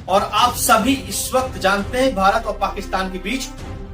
और आप सभी इस वक्त जानते हैं भारत और पाकिस्तान के बीच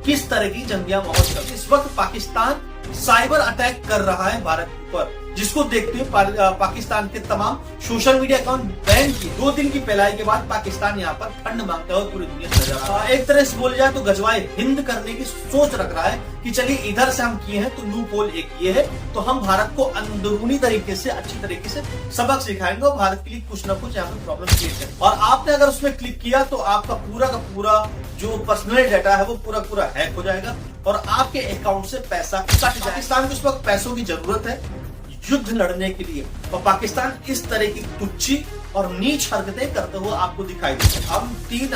किस तरह की जंगिया माहौल चल रही है। इस वक्त पाकिस्तान साइबर अटैक कर रहा है भारत के ऊपर, जिसको देखते हुए पाकिस्तान के तमाम सोशल मीडिया अकाउंट बैन किए। 2 दिन की फैलाई के बाद पाकिस्तान यहाँ पर फंड मांगता हुआ पूरी दुनिया से नजर आ रहा है। एक तरह से बोल जाए तो गजवाए हिंद करने की सोच रख रहा है कि चलिए इधर से हम किए हैं तो लूप होल एक ये है, तो हम भारत को अंदरूनी तरीके से अच्छी तरीके से सबक सिखाएंगे और भारत के लिए कुछ ना कुछ यहाँ पर प्रॉब्लम क्रिएट करेंगे। और आपने अगर उसमें क्लिक किया तो आपका पूरा का पूरा जो पर्सनल डाटा है वो पूरा हैक हो जाएगा और आपके अकाउंट से पैसा कट जाएगा। पाकिस्तान को इस वक्त पैसों की जरूरत है युद्ध लड़ने के लिए, और पाकिस्तान इस तरह की तुच्छी और नीच हरकतें करते हुए आपको दिखाई देते हैं। हम तीन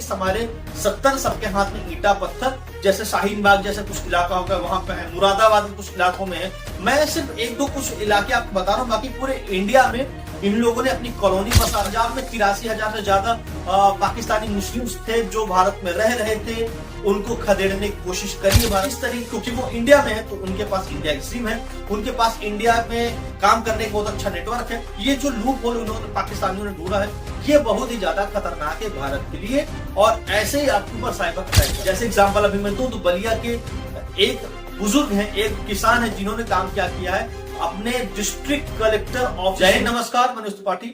हमारे 70 सबके हाथ में ईटा पत्थर, जैसे शाहीन बाग जैसे कुछ इलाका होगा वहां पे है, मुरादाबाद के कुछ इलाकों में है। मैं सिर्फ 1-2 कुछ इलाके आपको बता रहा हूँ, बाकी पूरे इंडिया में इन लोगों ने अपनी कॉलोनी बसा। पंजाब में 83,000 से ज्यादा पाकिस्तानी मुस्लिम्स थे जो भारत में रह रहे थे, उनको खदेड़ने की कोशिश करी है भारत। इस तरीके क्योंकि वो इंडिया में है तो उनके पास इंडिया की सिम है, उनके पास इंडिया में काम करने का बहुत अच्छा नेटवर्क है। ये जो लूप होल उन्होंने पाकिस्तानियों ने ढूंढा है ये बहुत ही ज्यादा खतरनाक है भारत के लिए। और ऐसे ही आपके ऊपर साइबर अटैक, जैसे एग्जाम्पल अभी मैं दूं तो बलिया के एक बुजुर्ग है, एक किसान है जिन्होंने काम क्या किया है अपने डिस्ट्रिक्ट कलेक्टर ऑफ। जय नमस्कार, मैं त्रिपाठी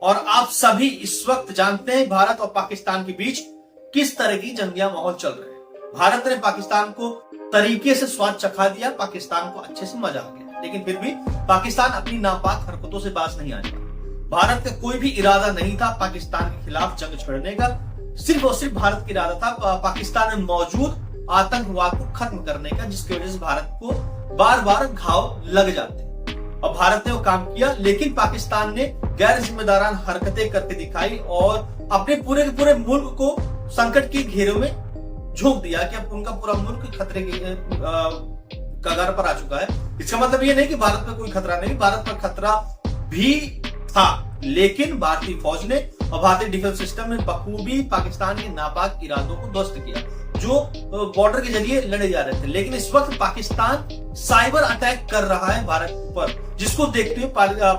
और आप सभी इस वक्त जानते हैं भारत और पाकिस्तान के बीच किस तरह की जंगिया माहौल चल रहे हैं। भारत ने पाकिस्तान को तरीके से स्वाद चखा दिया, पाकिस्तान को अच्छे से मजा आ गया, लेकिन फिर भी पाकिस्तान अपनी नापाक हरकतों से बाज नहीं आने का। भारत का कोई भी इरादा नहीं था पाकिस्तान के खिलाफ जंग छेड़ने का, सिर्फ और सिर्फ भारत का इरादा था पाकिस्तान में मौजूद आतंकवाद को खत्म करने का, जिसकी वजह से भारत को बार बार घाव लग जाते। और भारत ने वो काम किया, लेकिन पाकिस्तान ने गैर जिम्मेदारान हरकतें करके दिखाई और अपने पूरे के पूरे मुल्क को संकट के घेरे में झोंक दिया कि अब उनका पूरा मुल्क खतरे के कगार पर आ चुका है। इसका मतलब ये नहीं कि भारत में कोई खतरा नहीं, भारत पर खतरा भी था, लेकिन भारतीय फौज ने और भारतीय डिफेंस सिस्टम ने बखूबी पाकिस्तान के नापाक इरादों को ध्वस्त किया जो बॉर्डर के जरिए लड़े जा रहे थे। लेकिन इस वक्त पाकिस्तान साइबर अटैक कर रहा है भारत पर, जिसको देखते हुए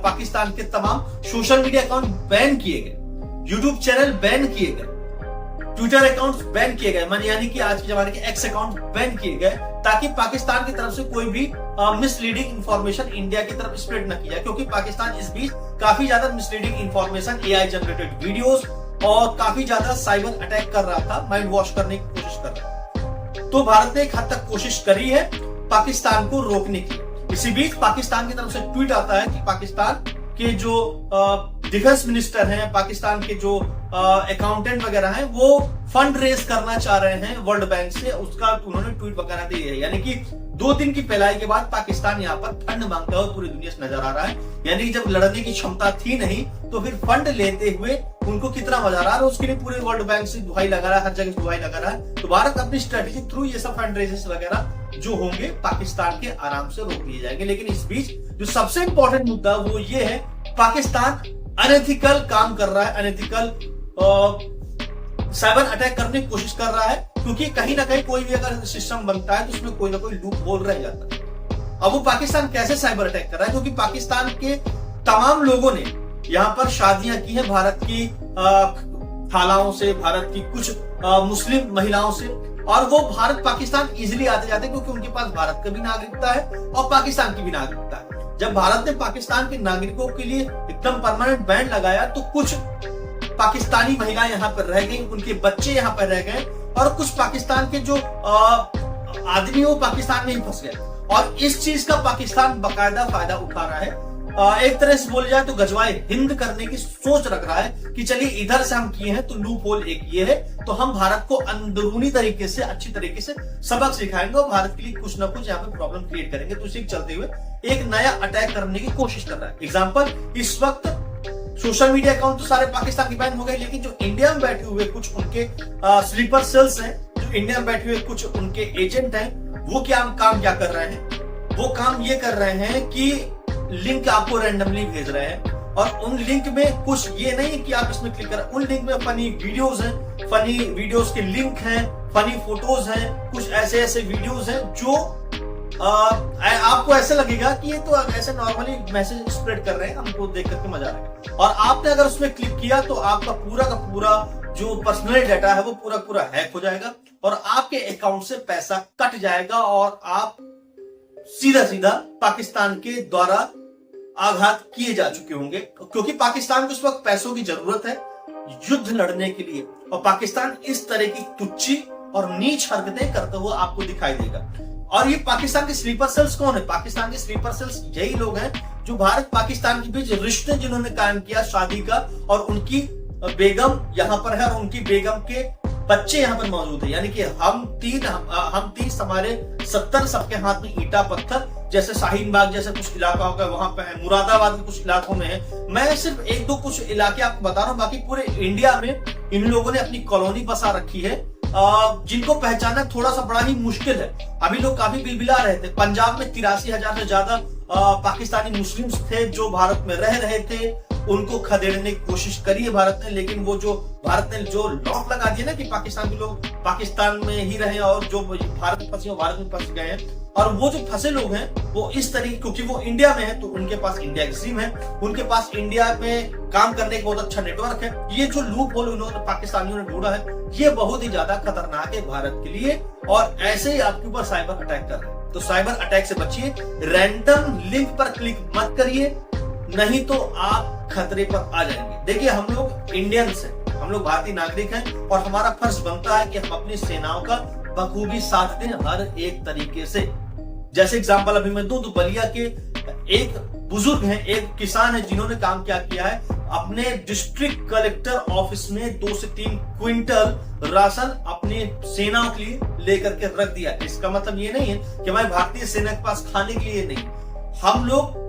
पाकिस्तान के तमाम सोशल मीडिया अकाउंट बैन किए गए, यूट्यूब चैनल बैन किए गए, ट्विटर अकाउंट बैन किए गए, यानी कि आज के जमाने के एक्स अकाउंट बैन किए गए, ताकि पाकिस्तान की तरफ से कोई भी मिसलीडिंग इंफॉर्मेशन इंडिया की तरफ स्प्रेड न किया। क्योंकि पाकिस्तान इस बीच काफी ज्यादा misleading information, AI generated videos और काफी ज्यादा साइबर अटैक कर रहा था, माइंड वॉश करने की कोशिश कर रहा था। तो भारत ने एक हद तक कोशिश करी है पाकिस्तान को रोकने की। इसी बीच पाकिस्तान की तरफ से ट्वीट आता है कि पाकिस्तान के जो डिफेंस मिनिस्टर हैं, पाकिस्तान के जो अकाउंटेंट वगैरह हैं, वो फंड रेज करना चाह रहे हैं वर्ल्ड बैंक से, उसका उन्होंने ट्वीट वगैरह दी है। यानी कि 2 दिन की फैलाई के बाद पाकिस्तान यहाँ पर फंड मांगता हुआ पूरी दुनिया से नजर आ रहा है। यानी कि जब लड़ने की क्षमता थी नहीं तो फिर फंड लेते हुए उनको कितना मजा आ रहा है, उसके लिए पूरे वर्ल्ड बैंक से दुहाई लगा रहा है, हर जगह से दुहाई लगा रहा है। तो भारत अपनी स्ट्रेटेजी थ्रू ये सब फंड रेजेस वगैरह जो होंगे पाकिस्तान के आराम से रोक लिए जाएंगे। लेकिन इस बीच जो सबसे इंपॉर्टेंट मुद्दा वो ये है, पाकिस्तान अनएथिकल काम कर रहा है, अनएथिकल साइबर अटैक करने की कोशिश कर रहा है, क्योंकि कहीं ना कहीं कोई भी अगर सिस्टम बनता है तो उसमें कोई ना कोई लूप होल रह जाता है। अब वो पाकिस्तान कैसे साइबर अटैक कर रहा है, क्योंकि पाकिस्तान के तमाम लोगों ने यहाँ पर शादियां की हैं भारत की खालाओं से, भारत की कुछ मुस्लिम महिलाओं से, और वो भारत पाकिस्तान इजिली आते जाते क्योंकि उनके पास भारत की भी नागरिकता है और पाकिस्तान की भी नागरिकता है। जब भारत ने पाकिस्तान के नागरिकों के लिए एकदम परमानेंट बैन लगाया तो कुछ पाकिस्तानी महिलाएं यहाँ पर रह गई, उनके बच्चे यहाँ पर रह गए, और कुछ पाकिस्तान के जो आदमी वो पाकिस्तान में ही फंस गए। और इस चीज का पाकिस्तान बाकायदा फायदा उठा रहा है। एक तरह से बोल जाए तो गजवाए हिंद करने की सोच रख रहा है कि चलिए इधर से हम किए हैं तो लूप होल एक ये है, तो हम भारत को अंदरूनी तरीके से अच्छी तरीके से सबक सिखाएंगे और भारत के लिए कुछ ना कुछ यहाँ पे प्रॉब्लम क्रिएट करेंगे। तो इसी चलते हुए एक नया अटैक करने की कोशिश कर रहा है। एग्जाम्पल, इस वक्त सोशल मीडिया अकाउंट तो सारे पाकिस्तान की बैन हो गए, लेकिन जो इंडिया में बैठे हुए कुछ उनके स्लीपर सेल्स हैं, जो इंडिया में बैठे हुए कुछ उनके एजेंट हैं, वो काम क्या कर रहे हैं, वो काम ये कर रहे हैं कि लिंक आपको रैंडमली भेज रहे हैं, और उन लिंक में कुछ ये नहीं है कि आप इसमें क्लिक करें, उन लिंक में फनी वीडियोस हैं, फनी वीडियोस के लिंक हैं, फनी फोटोज हैं, कुछ ऐसे वीडियोस हैं जो आपको ऐसे लगेगा कि ये तो ऐसे नॉर्मली मैसेज स्प्रेड कर रहे हैं, हमको देख करके मजा आएगा। और आपने अगर उसमें क्लिक किया तो आपका पूरा का पूरा जो पर्सनल डाटा है वो पूरा पूरा हैक हो जाएगा और आपके अकाउंट से पैसा कट जाएगा और आप सीधा सीधा पाकिस्तान के द्वारा आघात किए जा चुके होंगे, क्योंकि पाकिस्तान को इस वक्त पैसों की जरूरत है युद्ध लड़ने के लिए। और पाकिस्तान इस तरह की तुच्ची और नीच हरकतें करते हुए आपको दिखाई देगा। और ये पाकिस्तान के स्लीपर सेल्स कौन है? पाकिस्तान के स्लीपर सेल्स यही लोग हैं जो भारत पाकिस्तान के बीच रिश्ते जिन्होंने कायम किया शादी का, और उनकी बेगम यहां पर है और उनकी बेगम के बच्चे यहां पर मौजूद है। यानी कि हम तीन हमारे 70 सबके हाथ में ईटा पत्थर, जैसे शाहीन बाग जैसे कुछ इलाका होगा वहां पे है, मुरादाबाद के कुछ इलाकों में है। मैं सिर्फ एक दो कुछ इलाके आपको बता रहा हूं, बाकी पूरे इंडिया में इन लोगों ने अपनी कॉलोनी बसा रखी है जिनको पहचानना थोड़ा सा बड़ा ही मुश्किल है। अभी लोग काफी बिलबिला रहे थे। पंजाब में 83,000 से ज्यादा पाकिस्तानी मुस्लिम्स थे जो भारत में रह रहे थे, उनको खदेड़ने की कोशिश करी है भारत ने, लेकिन वो जो भारत ने जो लॉक लगा दिया ना कि पाकिस्तान के लोग पाकिस्तान में ही रहे और जो भारत में फंसे भारत में फंस गए हैं। और वो जो फंसे लोग हैं वो इस तरीके, क्योंकि वो इंडिया में है तो उनके पास इंडिया की सिम है, उनके पास इंडिया में काम करने का बहुत अच्छा नेटवर्क है। ये जो लूप होल उन्होंने पाकिस्तानियों ने ढूंढा है ये बहुत ही ज्यादा खतरनाक है भारत के लिए, और ऐसे ही आपके ऊपर साइबर अटैक कर रहे हैं। तो साइबर अटैक से बचिए, रैंडम लिंक पर क्लिक मत करिए, नहीं तो आप खतरे पर आ जाएंगे। देखिए हम लोग इंडियंस हैं, हम लोग भारतीय नागरिक हैं और हमारा फर्ज बनता है कि हम अपनी सेनाओं का बखूबी साथ दें हर एक तरीके से। जैसे एग्जांपल अभी मैं दूं तो बलिया के एक बुजुर्ग हैं, एक किसान है जिन्होंने काम क्या किया है, अपने डिस्ट्रिक्ट कलेक्टर ऑफिस में 2 से 3 क्विंटल राशन अपनी सेनाओं के लिए लेकर के रख दिया। इसका मतलब ये नहीं है कि हमारे भारतीय सेना के पास खाने के लिए नहीं, हम लोग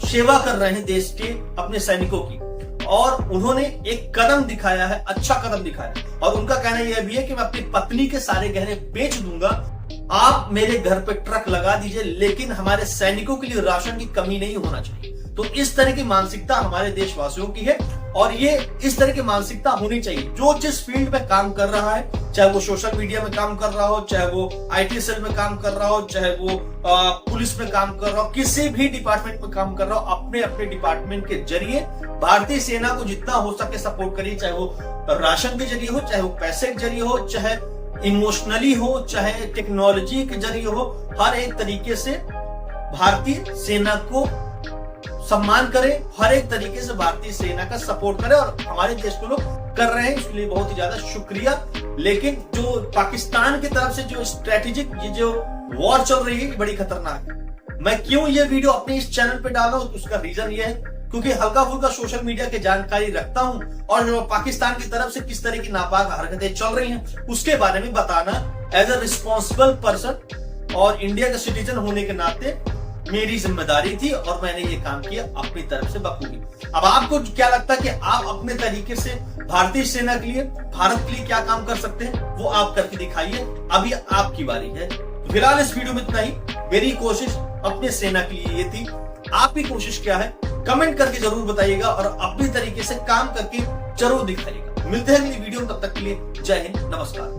सेवा कर रहे हैं देश के अपने सैनिकों की, और उन्होंने एक कदम दिखाया है, अच्छा कदम दिखाया। और उनका कहना यह भी है कि मैं अपनी पत्नी के सारे गहने बेच दूंगा, आप मेरे घर पे ट्रक लगा दीजिए, लेकिन हमारे सैनिकों के लिए राशन की कमी नहीं होना चाहिए। तो इस तरह की मानसिकता हमारे देशवासियों की है और ये इस तरह की मानसिकता होनी चाहिए। जो जिस फील्ड में काम कर रहा है, चाहे वो सोशल मीडिया में काम कर रहा हो, चाहे वो आईटी सेल में काम कर रहा हो, चाहे वो पुलिस में काम कर रहा हो, किसी भी डिपार्टमेंट में काम कर रहा हो, अपने अपने डिपार्टमेंट के जरिए भारतीय सेना को जितना हो सके सपोर्ट करिए, चाहे वो राशन के जरिए हो, चाहे वो पैसे के जरिए हो, चाहे इमोशनली हो, चाहे टेक्नोलॉजी के जरिए हो। हर एक तरीके से भारतीय सेना को सम्मान करें, हर एक तरीके से भारतीय सेना का सपोर्ट करें, और हमारे देश को लोग कर रहे हैं, इसलिए बहुत ही ज्यादा शुक्रिया। लेकिन जो पाकिस्तान की तरफ से जो स्ट्रेटेजिक ये जो वॉर चल रही है बड़ी खतरनाक है। मैं क्यों ये वीडियो अपने इस चैनल पे डाला हूं, उसका रीजन ये है क्योंकि हल्का फुल्का सोशल मीडिया की जानकारी रखता हूं, और जो पाकिस्तान की तरफ से किस तरह की नापाक हरकतें चल रही हैं उसके बारे में बताना एज अ रिस्पॉन्सिबल पर्सन और इंडिया का सिटीजन होने के नाते मेरी जिम्मेदारी थी, और मैंने ये काम किया अपनी तरफ से बखूबी। अब आपको क्या लगता है कि आप अपने तरीके से भारतीय सेना के लिए, भारत के लिए क्या काम कर सकते हैं, वो आप करके दिखाइए। अभी आपकी बारी है। फिलहाल इस वीडियो में इतना ही। मेरी कोशिश अपने सेना के लिए ये थी, आपकी कोशिश क्या है कमेंट करके जरूर बताइएगा और अपनी तरीके से काम करके जरूर दिखाइएगा। मिलते हैं अगली वीडियो में, तब तक के लिए जय हिंद, नमस्कार।